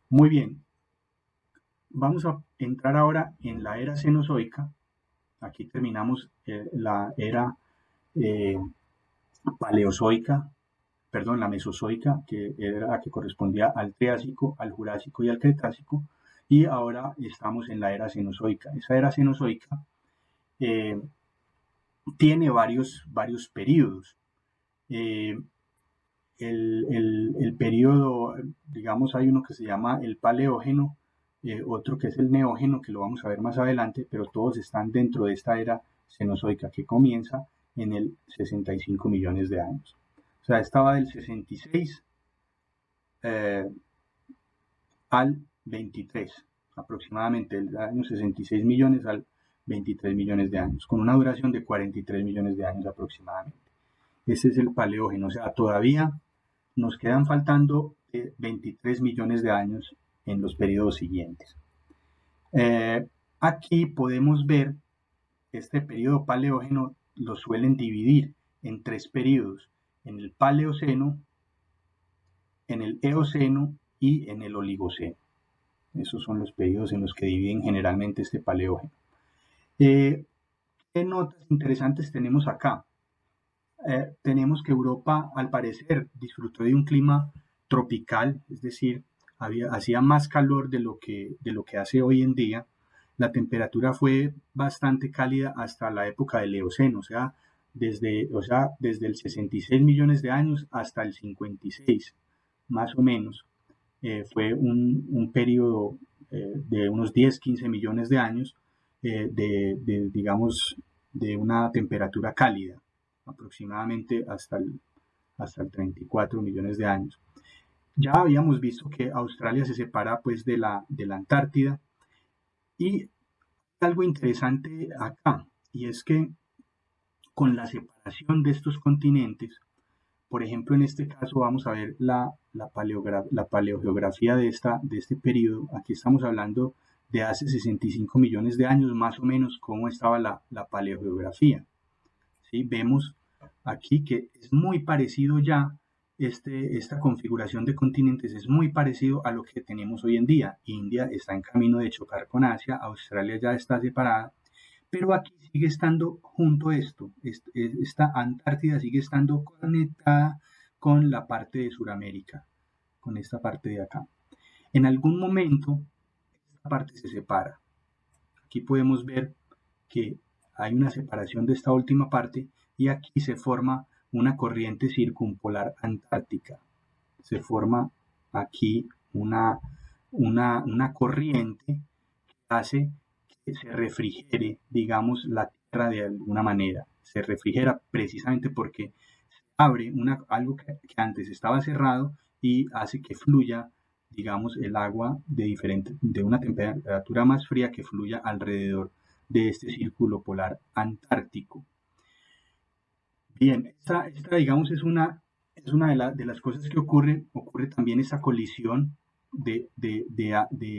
Muy bien, vamos a entrar ahora en la era cenozoica. Aquí terminamos la era eh, paleozoica, perdón, la mesozoica, que era la que correspondía al Triásico, al Jurásico y al Cretácico, y ahora estamos en la era cenozoica. Esa era cenozoica eh, tiene varios periodos. Eh, el periodo, digamos, hay uno que se llama el paleógeno, otro que es el neógeno, que lo vamos a ver más adelante, pero todos están dentro de esta era cenozoica que comienza en el 65 millones de años. O sea, estaba del 66 eh, al 23, aproximadamente del año 66 millones al 23 millones de años, con una duración de 43 millones de años aproximadamente. Ese es el paleógeno, o sea, todavía nos quedan faltando 23 millones de años en los periodos siguientes. Aquí podemos ver este periodo paleógeno lo suelen dividir en tres periodos, en el paleoceno, en el eoceno y en el oligoceno. Esos son los periodos en los que dividen generalmente este paleógeno. ¿Qué notas interesantes tenemos acá? Tenemos que Europa, al parecer, disfrutó de un clima tropical, es decir, hacía más calor de lo que hace hoy en día. La temperatura fue bastante cálida hasta la época del Eoceno, desde el 66 millones de años hasta el 56, más o menos. Fue un periodo de unos 10, 15 millones de años digamos, de una temperatura cálida aproximadamente hasta el 34 millones de años. Ya habíamos visto que Australia se separa pues de la Antártida y algo interesante acá, y es que con la separación de estos continentes, por ejemplo en este caso vamos a ver la paleogeografía de este periodo, aquí estamos hablando de hace 65 millones de años más o menos cómo estaba la paleogeografía. ¿Sí? Vemos aquí que es muy parecido ya esta configuración de continentes es muy parecido a lo que tenemos hoy en día. India está en camino de chocar con Asia, Australia ya está separada, pero aquí sigue estando junto a esto, esta Antártida sigue estando conectada con la parte de Sudamérica, con esta parte de acá. En algún momento esta parte se separa. Aquí podemos ver que hay una separación de esta última parte y aquí se forma una corriente circumpolar antártica. Se forma aquí una corriente que hace que se refrigere, digamos, la Tierra de alguna manera. Se refrigera precisamente porque abre algo que antes estaba cerrado y hace que fluya, digamos, el agua de una temperatura más fría que fluya alrededor de este círculo polar antártico. Bien, esta digamos, es una de las cosas que ocurre también esa colisión de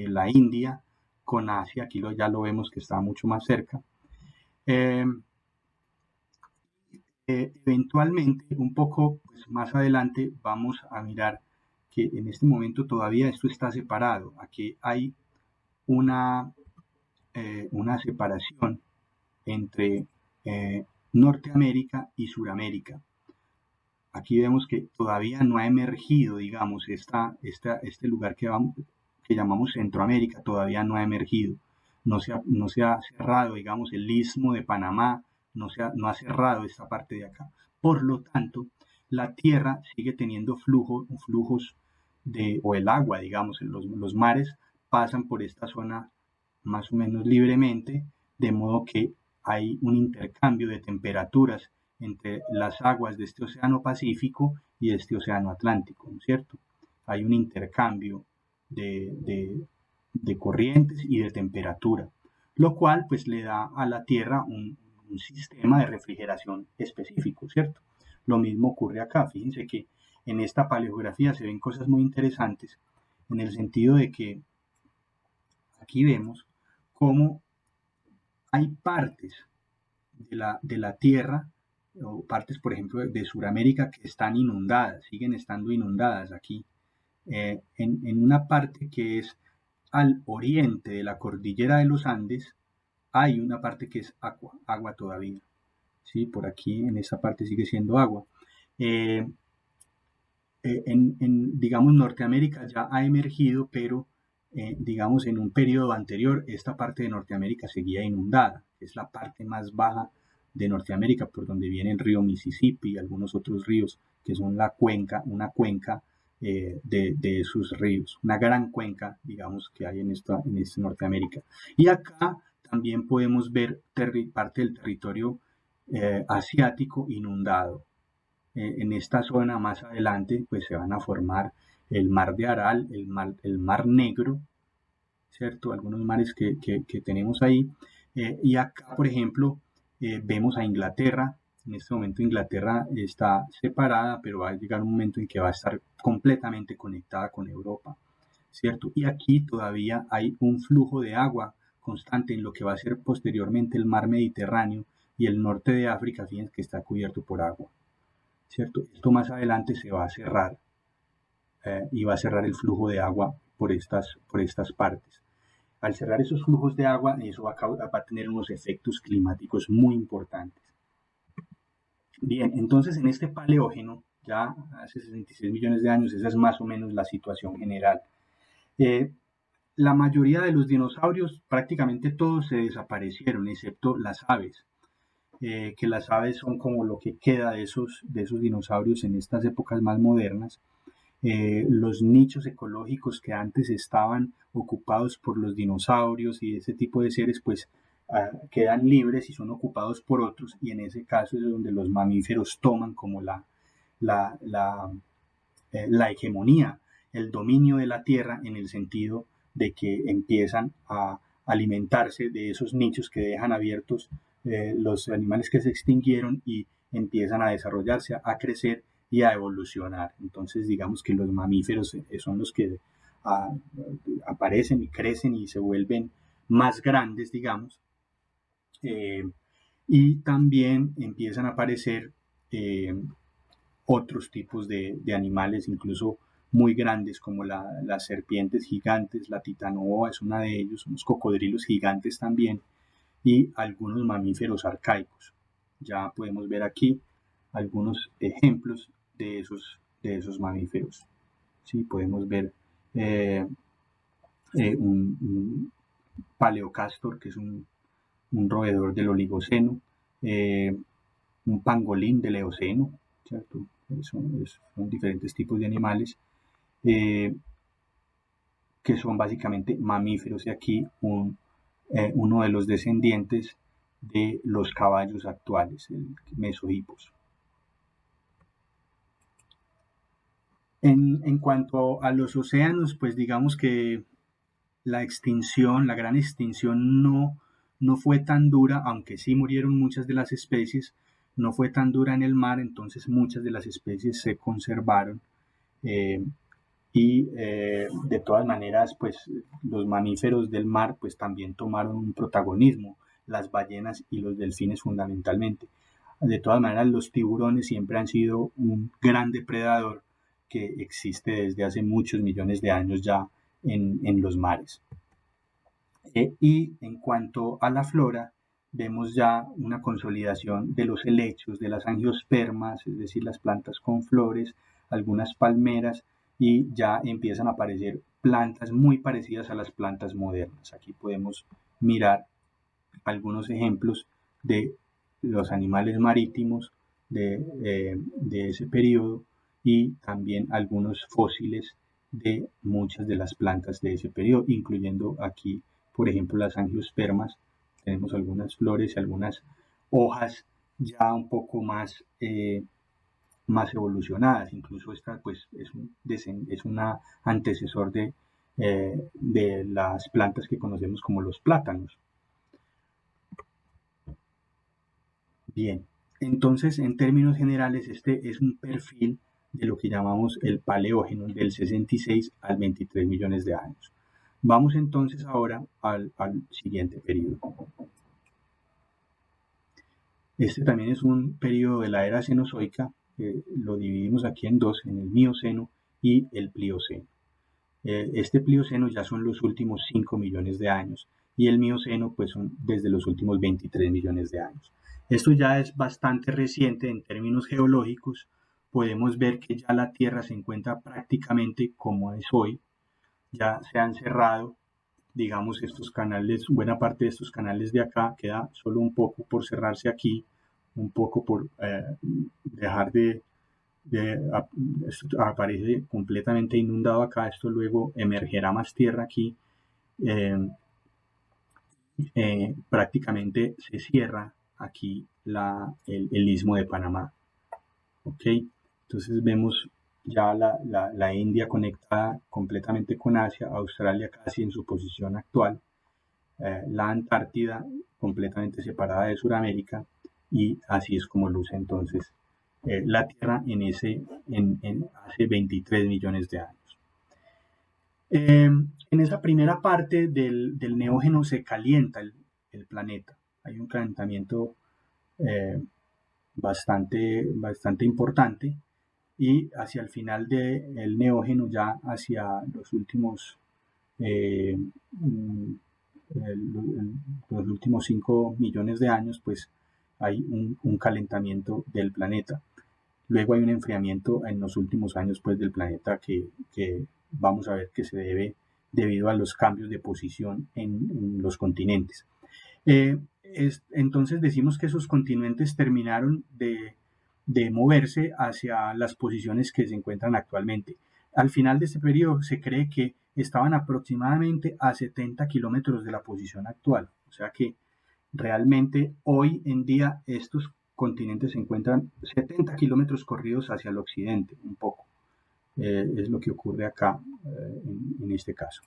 la India con Asia, aquí ya lo vemos que está mucho más cerca. Eh, Eventualmente, un poco pues, más adelante, vamos a mirar que en este momento todavía esto está separado. Aquí hay una separación entre Norteamérica y Suramérica. Aquí vemos que todavía no ha emergido, digamos, este lugar que llamamos Centroamérica, todavía no ha emergido. No se ha cerrado, digamos, el istmo de Panamá, no ha cerrado esta parte de acá. Por lo tanto, la Tierra sigue teniendo flujos o el agua, digamos, los mares pasan por esta zona más o menos libremente, de modo que hay un intercambio de temperaturas entre las aguas de este océano Pacífico y este océano Atlántico, ¿no es cierto? Hay un intercambio de corrientes y de temperatura, lo cual pues le da a la Tierra un sistema de refrigeración específico, ¿cierto? Lo mismo ocurre acá, fíjense que en esta paleografía se ven cosas muy interesantes en el sentido de que aquí vemos cómo hay partes de la Tierra o partes, por ejemplo, de Sudamérica que están inundadas, siguen estando inundadas aquí. en una parte que es al oriente de la cordillera de los Andes, hay una parte que es agua todavía. ¿Sí? Por aquí en esta parte sigue siendo agua. Eh, digamos, Norteamérica ya ha emergido, pero digamos, en un periodo anterior, esta parte de Norteamérica seguía inundada. Es la parte más baja de Norteamérica, por donde viene el río Mississippi y algunos otros ríos, que son una cuenca de esos ríos, una gran cuenca, digamos, que hay en esta Norteamérica. Y acá también podemos ver parte del territorio asiático inundado. En esta zona más adelante pues se van a formar el mar de Aral, el mar Negro, ¿cierto? Algunos mares que tenemos ahí. Y acá, por ejemplo, vemos a Inglaterra. En este momento Inglaterra está separada, pero va a llegar un momento en que va a estar completamente conectada con Europa, ¿cierto? Y aquí todavía hay un flujo de agua constante en lo que va a ser posteriormente el mar Mediterráneo, y el norte de África, fíjense que está cubierto por agua, ¿cierto? Esto más adelante se va a cerrar y va a cerrar el flujo de agua por estas partes. Al cerrar esos flujos de agua, eso va a tener unos efectos climáticos muy importantes. Bien, entonces en este paleógeno, ya hace 66 millones de años, esa es más o menos la situación general. La mayoría de los dinosaurios, prácticamente todos se desaparecieron, excepto las aves. Que las aves son como lo que queda de esos dinosaurios en estas épocas más modernas. Los nichos ecológicos que antes estaban ocupados por los dinosaurios y ese tipo de seres, pues quedan libres y son ocupados por otros, y en ese caso es donde los mamíferos toman como la, la, la hegemonía, el dominio de la tierra, en el sentido de que empiezan a alimentarse de esos nichos que dejan abiertos los animales que se extinguieron, y empiezan a desarrollarse, a crecer y a evolucionar. Entonces, digamos que los mamíferos son los que aparecen y crecen y se vuelven más grandes, digamos, y también empiezan a aparecer otros tipos de animales, incluso muy grandes, como las serpientes gigantes. La titanoboa es una de ellos, unos cocodrilos gigantes también, y algunos mamíferos arcaicos. Ya podemos ver aquí algunos ejemplos de esos mamíferos. ¿Sí? Podemos ver un paleocastor, que es un roedor del Oligoceno, un pangolín del Eoceno, ¿cierto? Son diferentes tipos de animales que son básicamente mamíferos, y aquí uno de los descendientes de los caballos actuales, el Mesohippus. En cuanto a los océanos, pues digamos que la gran extinción no fue tan dura, aunque sí murieron muchas de las especies, no fue tan dura en el mar, entonces muchas de las especies se conservaron. Y de todas maneras, pues los mamíferos del mar pues también tomaron un protagonismo, las ballenas y los delfines fundamentalmente. De todas maneras, los tiburones siempre han sido un gran depredador que existe desde hace muchos millones de años ya en los mares. Y en cuanto a la flora, vemos ya una consolidación de los helechos, de las angiospermas, es decir, las plantas con flores, algunas palmeras, y ya empiezan a aparecer plantas muy parecidas a las plantas modernas. Aquí podemos mirar algunos ejemplos de los animales marítimos de ese periodo, y también algunos fósiles de muchas de las plantas de ese periodo, incluyendo aquí, por ejemplo, las angiospermas. Tenemos algunas flores y algunas hojas ya un poco más evolucionadas. Incluso esta pues es una antecesor de las plantas que conocemos como los plátanos. Bien, entonces en términos generales este es un perfil de lo que llamamos el paleógeno, del 66 al 23 millones de años. Vamos entonces ahora al siguiente periodo. Este también es un periodo de la era cenozoica, lo dividimos aquí en dos, en el Mioceno y el Plioceno. Este Plioceno ya son los últimos 5 millones de años y el Mioceno pues son desde los últimos 23 millones de años. Esto ya es bastante reciente en términos geológicos. Podemos ver que ya la Tierra se encuentra prácticamente como es hoy. Ya se han cerrado, digamos, estos canales, buena parte de estos canales de acá, queda solo un poco por cerrarse aquí, un poco por dejar esto aparece completamente inundado acá, esto luego emergerá más tierra aquí, eh, prácticamente se cierra aquí el istmo de Panamá, ¿ok? Entonces vemos ya la India conectada completamente con Asia, Australia casi en su posición actual, la Antártida completamente separada de Sudamérica, y así es como luce entonces la Tierra hace 23 millones de años. En esa primera parte del neógeno se calienta el planeta. Hay un calentamiento eh, bastante importante, y hacia el final del neógeno, ya hacia los últimos eh, mm, los últimos 5 millones de años, pues hay un calentamiento del planeta. Luego hay un enfriamiento en los últimos años pues, del planeta que vamos a ver que se debe debido a los cambios de posición en los continentes. Entonces decimos que esos continentes terminaron de moverse hacia las posiciones que se encuentran actualmente. Al final de este periodo se cree que estaban aproximadamente a 70 kilómetros de la posición actual. O sea que realmente hoy en día estos continentes se encuentran 70 kilómetros corridos hacia el occidente, un poco. Es lo que ocurre acá en este caso.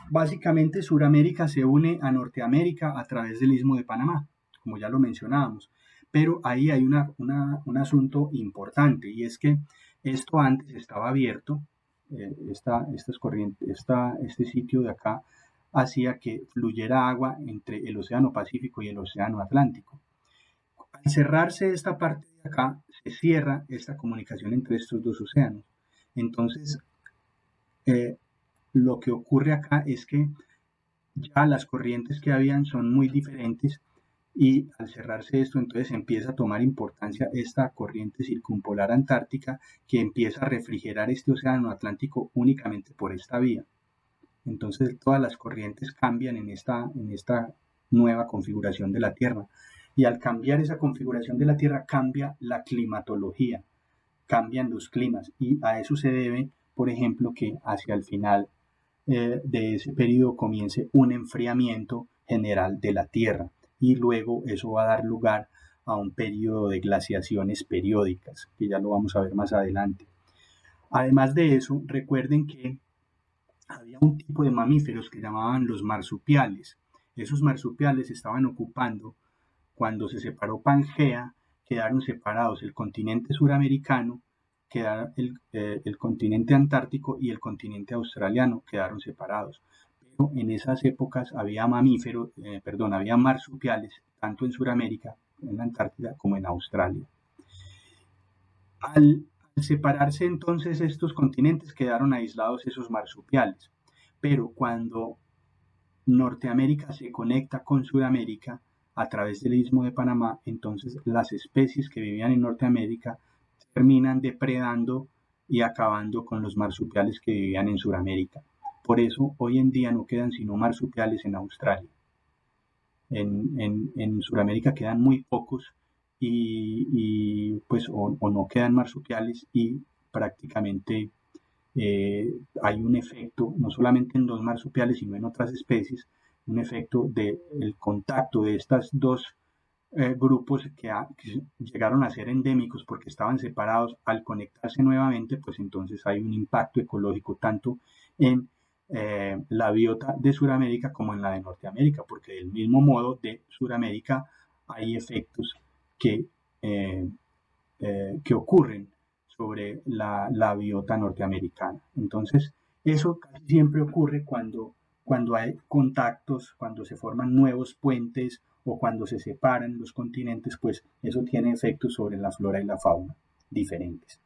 Básicamente Sudamérica se une a Norteamérica a través del Istmo de Panamá, como ya lo mencionábamos, pero ahí hay un asunto importante, y es que esto antes estaba abierto, este sitio de acá hacía que fluyera agua entre el Océano Pacífico y el Océano Atlántico. Al cerrarse esta parte de acá, se cierra esta comunicación entre estos dos océanos. Entonces, eh, lo que ocurre acá es que ya las corrientes que habían son muy diferentes, y al cerrarse esto entonces empieza a tomar importancia esta corriente circumpolar antártica, que empieza a refrigerar este océano Atlántico únicamente por esta vía. Entonces todas las corrientes cambian en esta nueva configuración de la Tierra, y al cambiar esa configuración de la Tierra cambia la climatología, cambian los climas, y a eso se debe, por ejemplo, que hacia el final de ese periodo comience un enfriamiento general de la Tierra, y luego eso va a dar lugar a un periodo de glaciaciones periódicas, que ya lo vamos a ver más adelante. Además de eso, recuerden que había un tipo de mamíferos que llamaban los marsupiales. Esos marsupiales estaban ocupando, cuando se separó Pangea, quedaron separados el continente suramericano, el continente antártico y el continente australiano quedaron separados. Pero en esas épocas había había marsupiales tanto en Sudamérica, en la Antártida, como en Australia. Al separarse entonces estos continentes, quedaron aislados esos marsupiales. Pero cuando Norteamérica se conecta con Sudamérica a través del Istmo de Panamá, entonces las especies que vivían en Norteamérica terminan depredando y acabando con los marsupiales que vivían en Sudamérica. Por eso hoy en día no quedan sino marsupiales en Australia. En Sudamérica quedan muy pocos, y pues o no quedan marsupiales, y prácticamente hay un efecto, no solamente en los marsupiales, sino en otras especies, un efecto del contacto de estos dos grupos que llegaron a ser endémicos porque estaban separados. Al conectarse nuevamente, pues entonces hay un impacto ecológico tanto en la biota de Sudamérica como en la de Norteamérica, porque del mismo modo de Sudamérica hay efectos eh, que ocurren sobre la biota norteamericana. Entonces, eso casi siempre ocurre cuando hay contactos, cuando se forman nuevos puentes o cuando se separan los continentes, pues eso tiene efectos sobre la flora y la fauna diferentes.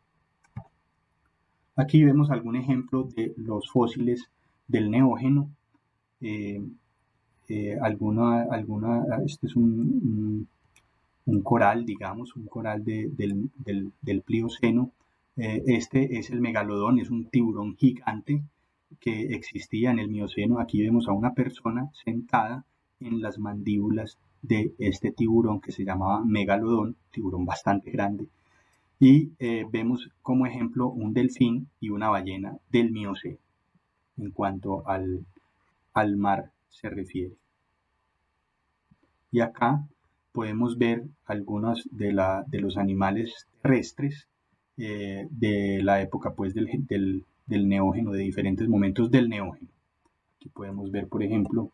Aquí vemos algún ejemplo de los fósiles del Neógeno. Eh, este es un coral, digamos, un coral del Plioceno. Este es el megalodón, es un tiburón gigante que existía en el Mioceno. Aquí vemos a una persona sentada en las mandíbulas de este tiburón que se llamaba megalodón, tiburón bastante grande. Y vemos como ejemplo un delfín y una ballena del Mioceno en cuanto al mar se refiere. Y acá podemos ver algunos de los animales terrestres de la época pues, del Neógeno, de diferentes momentos del Neógeno. Aquí podemos ver, por ejemplo,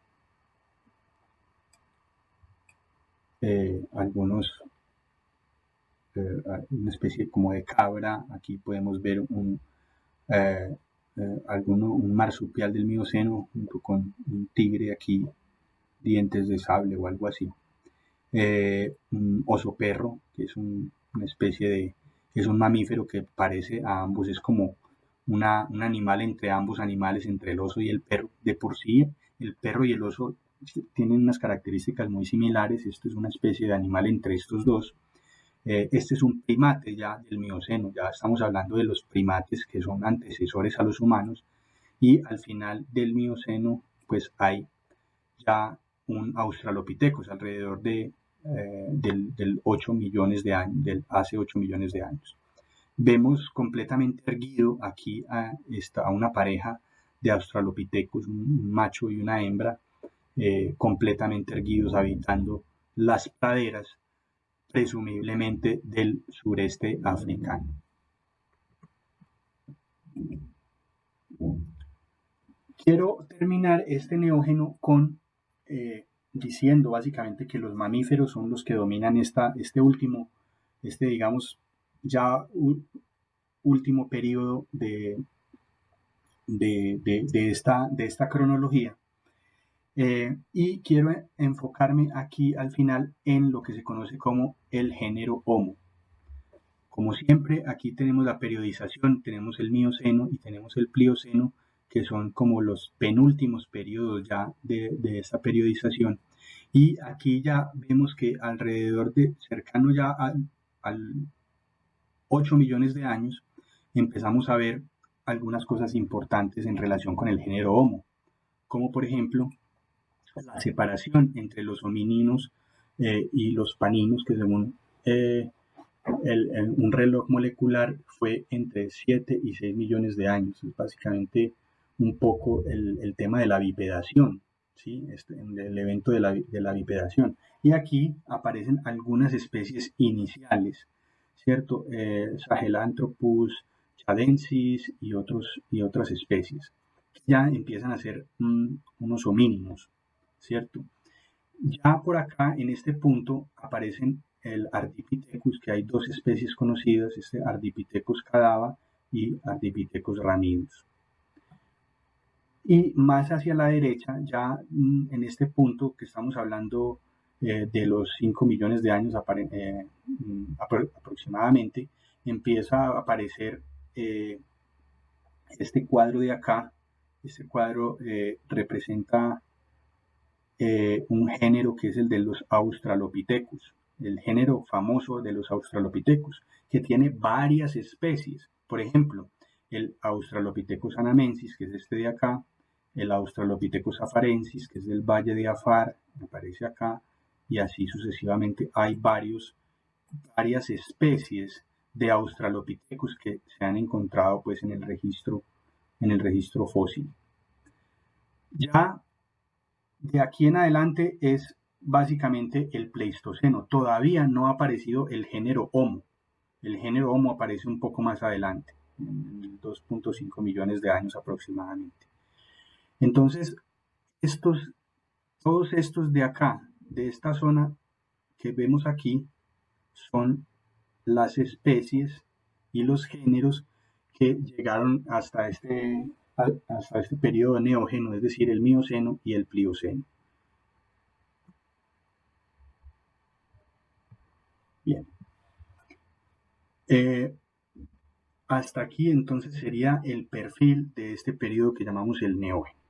una especie como de cabra. Aquí podemos ver eh, un marsupial del Mioceno junto con un tigre aquí, dientes de sable o algo así. Un oso perro, que es una especie es un mamífero que parece a ambos, es como un animal entre ambos animales, entre el oso y el perro. De por sí, el perro y el oso tienen unas características muy similares. Esto es una especie de animal entre estos dos. Este es un primate ya del Mioceno, ya estamos hablando de los primates que son antecesores a los humanos, y al final del Mioceno pues hay ya un Australopithecus alrededor del 8 millones de años, hace 8 millones de años. Vemos completamente erguido aquí a una pareja de Australopithecus, un macho y una hembra, completamente erguidos habitando las praderas, presumiblemente del sureste africano. Quiero terminar este neógeno diciendo básicamente que los mamíferos son los que dominan digamos, ya último periodo de esta cronología. Y quiero enfocarme aquí al final en lo que se conoce como el género Homo. Como siempre, aquí tenemos la periodización, tenemos el Mioceno y tenemos el Plioceno, que son como los penúltimos periodos ya de esta periodización. Y aquí ya vemos que alrededor cercano ya al 8 millones de años, empezamos a ver algunas cosas importantes en relación con el género Homo, como por ejemplo la separación entre los homininos y los paninos, que según un reloj molecular fue entre 7 y 6 millones de años. Es básicamente un poco el tema de la bipedación, ¿sí? El evento de la bipedación. Y aquí aparecen algunas especies iniciales, ¿cierto? Sahelanthropus chadensis y otras especies. Ya empiezan a ser unos homínidos, ¿cierto? Ya por acá, en este punto, aparecen el Ardipithecus, que hay dos especies conocidas, este Ardipithecus cadava y Ardipithecus ramidus. Y más hacia la derecha, ya en este punto que estamos hablando de los 5 millones de años aproximadamente, empieza a aparecer este cuadro de acá. Este cuadro representa un género que es el de los Australopithecus, el género famoso de los Australopithecus, que tiene varias especies. Por ejemplo, el Australopithecus anamensis, que es este de acá, el Australopithecus afarensis, que es del Valle de Afar, me aparece acá, y así sucesivamente. Hay varias especies de Australopithecus que se han encontrado pues en el registro fósil. Ya de aquí en adelante es básicamente el Pleistoceno. Todavía no ha aparecido el género Homo. El género Homo aparece un poco más adelante, en 2.5 millones de años aproximadamente. Entonces, todos estos de acá, de esta zona que vemos aquí, son las especies y los géneros que llegaron hasta este periodo neógeno, es decir, el Mioceno y el Plioceno. Bien. Hasta aquí entonces sería el perfil de este periodo que llamamos el Neógeno.